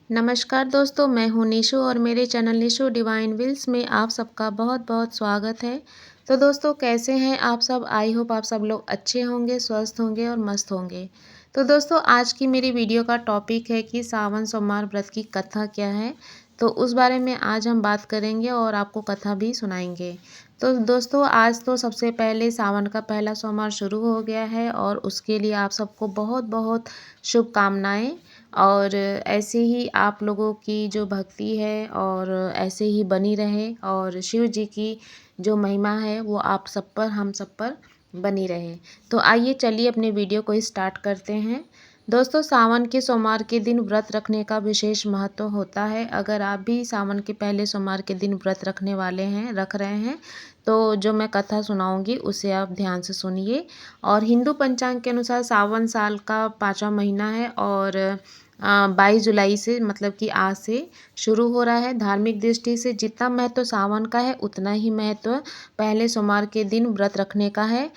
नमस्कार दोस्तों, मैं हूँ निशु और मेरे चैनल निशु डिवाइन विल्स में आप सबका बहुत बहुत स्वागत है। तो दोस्तों, कैसे हैं आप सब? आई होप आप सब लोग अच्छे होंगे, स्वस्थ होंगे और मस्त होंगे। तो दोस्तों, आज की मेरी वीडियो का टॉपिक है कि सावन सोमवार व्रत की कथा क्या है। तो उस बारे में आज हम बात करेंगे और आपको कथा भी सुनाएंगे। तो दोस्तों, आज तो सबसे पहले सावन का पहला सोमवार शुरू हो गया है और उसके लिए आप सबको बहुत बहुत शुभकामनाएं। और ऐसे ही आप लोगों की जो भक्ति है और ऐसे ही बनी रहे और शिव जी की जो महिमा है वो आप सब पर, हम सब पर बनी रहे। तो आइए चलिए अपने वीडियो को स्टार्ट करते हैं। दोस्तों, सावन के सोमवार के दिन व्रत रखने का विशेष महत्व होता है। अगर आप भी सावन के पहले सोमवार के दिन व्रत रखने वाले हैं, रख रहे हैं, तो जो मैं कथा सुनाऊंगी उसे आप ध्यान से सुनिए। और हिंदू पंचांग के अनुसार सावन साल का 5वां महीना है और 22 जुलाई से, मतलब कि आज से शुरू हो रहा है। धार्मिक दृष्टि से जितना महत्व सावन का है उतना ही महत्व पहले सोमवार के दिन व्रत रखने का है।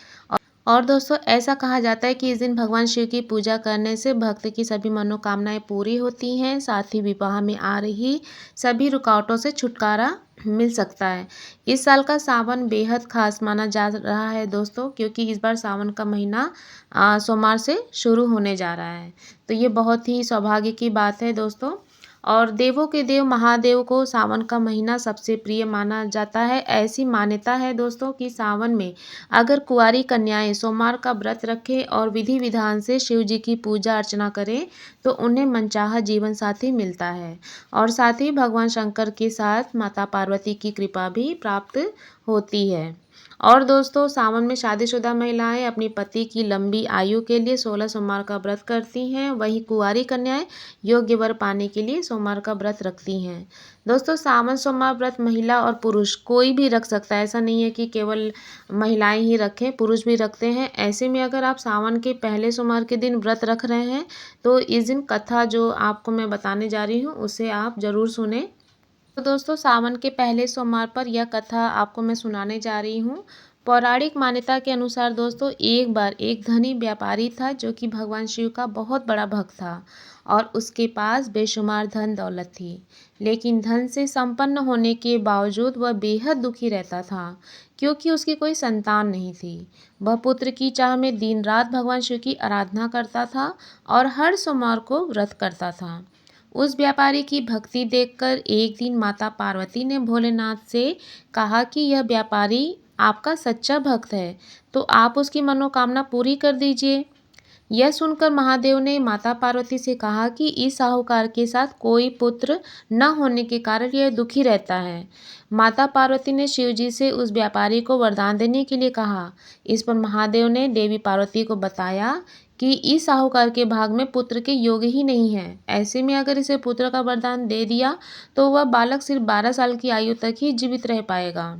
और दोस्तों, ऐसा कहा जाता है कि इस दिन भगवान शिव की पूजा करने से भक्त की सभी मनोकामनाएं पूरी होती हैं, साथ ही विवाह में आ रही सभी रुकावटों से छुटकारा मिल सकता है। इस साल का सावन बेहद खास माना जा रहा है दोस्तों, क्योंकि इस बार सावन का महीना सोमवार से शुरू होने जा रहा है। तो ये बहुत ही सौभाग्य की बात है दोस्तों। और देवों के देव महादेव को सावन का महीना सबसे प्रिय माना जाता है। ऐसी मान्यता है दोस्तों कि सावन में अगर कुंवारी कन्याएं सोमवार का व्रत रखें और विधि विधान से शिव जी की पूजा अर्चना करें तो उन्हें मनचाहा जीवन साथी मिलता है और साथ ही भगवान शंकर के साथ माता पार्वती की कृपा भी प्राप्त होती है। और दोस्तों, सावन में शादीशुदा महिलाएं अपनी पति की लंबी आयु के लिए 16 सोमवार का व्रत करती हैं। वहीं कुंवारी कन्याएं योग्य वर पाने के लिए सोमवार का व्रत रखती हैं। दोस्तों, सावन सोमवार व्रत महिला और पुरुष कोई भी रख सकता है। ऐसा नहीं है कि केवल महिलाएं ही रखें, पुरुष भी रखते हैं। ऐसे में अगर आप सावन के पहले सोमवार के दिन व्रत रख रहे हैं तो इस दिन कथा जो आपको मैं बताने जा रही हूँ उसे आप ज़रूर सुने। तो दोस्तों, सावन के पहले सोमवार पर यह कथा आपको मैं सुनाने जा रही हूँ। पौराणिक मान्यता के अनुसार दोस्तों, एक बार एक धनी व्यापारी था जो कि भगवान शिव का बहुत बड़ा भक्त था और उसके पास बेशुमार धन दौलत थी। लेकिन धन से संपन्न होने के बावजूद वह बेहद दुखी रहता था, क्योंकि उसकी कोई संतान नहीं थी। वह पुत्र की चाह में दिन रात भगवान शिव की आराधना करता था और हर सोमवार को व्रत करता था। उस व्यापारी की भक्ति देखकर एक दिन माता पार्वती ने भोलेनाथ से कहा कि यह व्यापारी आपका सच्चा भक्त है, तो आप उसकी मनोकामना पूरी कर दीजिए। यह सुनकर महादेव ने माता पार्वती से कहा कि इस साहूकार के साथ कोई पुत्र न होने के कारण यह दुखी रहता है। माता पार्वती ने शिव जी से उस व्यापारी को वरदान देने के लिए कहा। इस पर महादेव ने देवी पार्वती को बताया कि इस साहूकार के भाग में पुत्र के योग ही नहीं है। ऐसे में अगर इसे पुत्र का वरदान दे दिया तो वह बालक सिर्फ 12 साल की आयु तक ही जीवित रह पाएगा।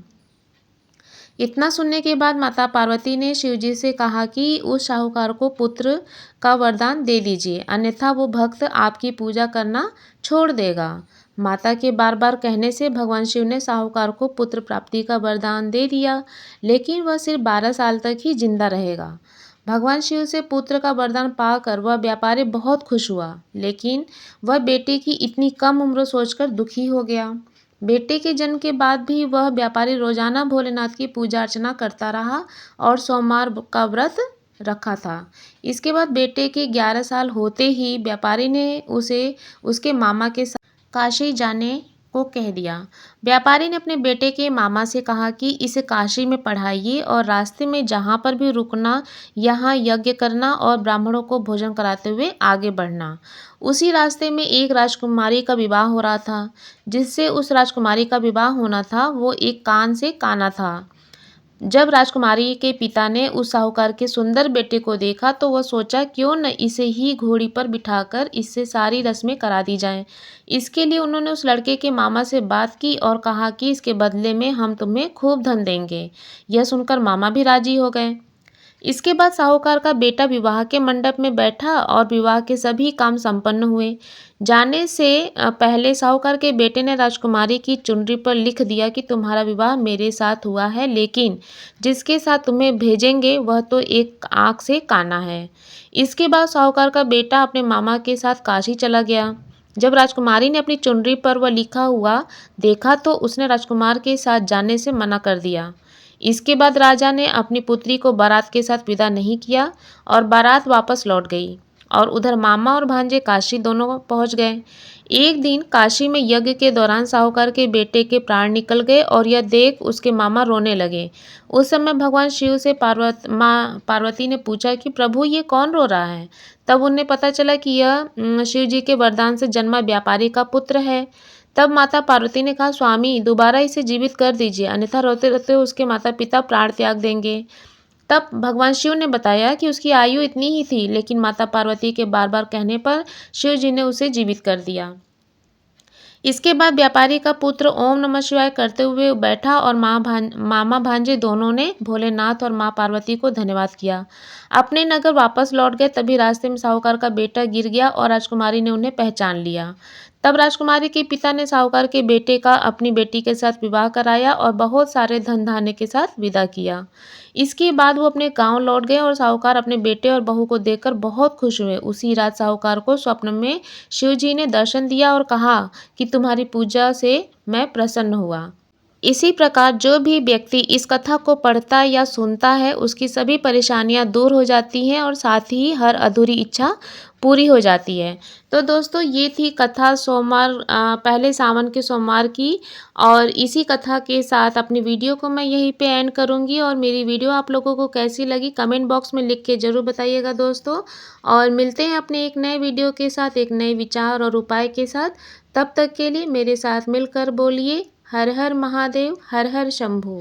इतना सुनने के बाद माता पार्वती ने शिवजी से कहा कि उस साहूकार को पुत्र का वरदान दे दीजिए, अन्यथा वो भक्त आपकी पूजा करना छोड़ देगा। माता के बार बार कहने से भगवान शिव ने साहूकार को पुत्र प्राप्ति का वरदान दे दिया, लेकिन वह सिर्फ 12 साल तक ही जिंदा रहेगा। भगवान शिव से पुत्र का वरदान पाकर वह व्यापारी बहुत खुश हुआ, लेकिन वह बेटे की इतनी कम उम्र सोचकर दुखी हो गया। बेटे के जन्म के बाद भी वह व्यापारी रोजाना भोलेनाथ की पूजा अर्चना करता रहा और सोमवार का व्रत रखा था। इसके बाद बेटे के 11 साल होते ही व्यापारी ने उसे उसके मामा के साथ काशी जाने को कह दिया। व्यापारी ने अपने बेटे के मामा से कहा कि इसे काशी में पढ़ाइए और रास्ते में जहाँ पर भी रुकना, यहाँ यज्ञ करना और ब्राह्मणों को भोजन कराते हुए आगे बढ़ना। उसी रास्ते में एक राजकुमारी का विवाह हो रहा था। जिससे उस राजकुमारी का विवाह होना था वो एक कान से काना था। जब राजकुमारी के पिता ने उस साहूकार के सुंदर बेटे को देखा तो वह सोचा क्यों न इसे ही घोड़ी पर बिठाकर इससे सारी रस्में करा दी जाएं। इसके लिए उन्होंने उस लड़के के मामा से बात की और कहा कि इसके बदले में हम तुम्हें खूब धन देंगे। यह सुनकर मामा भी राजी हो गए। इसके बाद साहूकार का बेटा विवाह के मंडप में बैठा और विवाह के सभी काम संपन्न हुए। जाने से पहले साहूकार के बेटे ने राजकुमारी की चुनरी पर लिख दिया कि तुम्हारा विवाह मेरे साथ हुआ है, लेकिन जिसके साथ तुम्हें भेजेंगे वह तो एक आंख से काना है। इसके बाद साहूकार का बेटा अपने मामा के साथ काशी चला गया। जब राजकुमारी ने अपनी चुनरी पर वह लिखा हुआ देखा तो उसने राजकुमार के साथ जाने से मना कर दिया। इसके बाद राजा ने अपनी पुत्री को बारात के साथ विदा नहीं किया और बारात वापस लौट गई और उधर मामा और भांजे काशी दोनों पहुंच गए। एक दिन काशी में यज्ञ के दौरान साहूकार के बेटे के प्राण निकल गए और यह देख उसके मामा रोने लगे। उस समय भगवान शिव से माँ पार्वती ने पूछा कि प्रभु ये कौन रो रहा है। तब उन्हें पता चला कि यह शिव जी के वरदान से जन्मा व्यापारी का पुत्र है। तब माता पार्वती ने कहा, स्वामी दोबारा इसे जीवित कर दीजिए, अन्यथा रोते रोते उसके माता पिता प्राण त्याग देंगे। तब भगवान शिव ने बताया कि उसकी आयु इतनी ही थी, लेकिन माता पार्वती के बार बार कहने पर शिव जी ने उसे जीवित कर दिया। इसके बाद व्यापारी का पुत्र ओम नमः शिवाय करते हुए बैठा और मामा भांजे दोनों ने भोलेनाथ और माँ पार्वती को धन्यवाद किया। अपने नगर वापस लौट गए। तभी रास्ते में साहूकार का बेटा गिर गया और राजकुमारी ने उन्हें पहचान लिया। तब राजकुमारी के पिता ने साहूकार के बेटे का अपनी बेटी के साथ विवाह कराया और बहुत सारे धन धान्य के साथ विदा किया। इसके बाद वो अपने गांव लौट गए और साहूकार अपने बेटे और बहू को देखकर बहुत खुश हुए। उसी रात साहूकार को स्वप्न में शिव जी ने दर्शन दिया और कहा कि तुम्हारी पूजा से मैं प्रसन्न हुआ। इसी प्रकार जो भी व्यक्ति इस कथा को पढ़ता या सुनता है उसकी सभी परेशानियां दूर हो जाती हैं और साथ ही हर अधूरी इच्छा पूरी हो जाती है। तो दोस्तों ये थी कथा पहले सावन के सोमवार की, और इसी कथा के साथ अपनी वीडियो को मैं यहीं पे एंड करूँगी। और मेरी वीडियो आप लोगों को कैसी लगी कमेंट बॉक्स में लिख के ज़रूर बताइएगा दोस्तों। और मिलते हैं अपने एक नए वीडियो के साथ, एक नए विचार और उपाय के साथ। तब तक के लिए मेरे साथ मिलकर बोलिए हर हर महादेव, हर हर शंभू।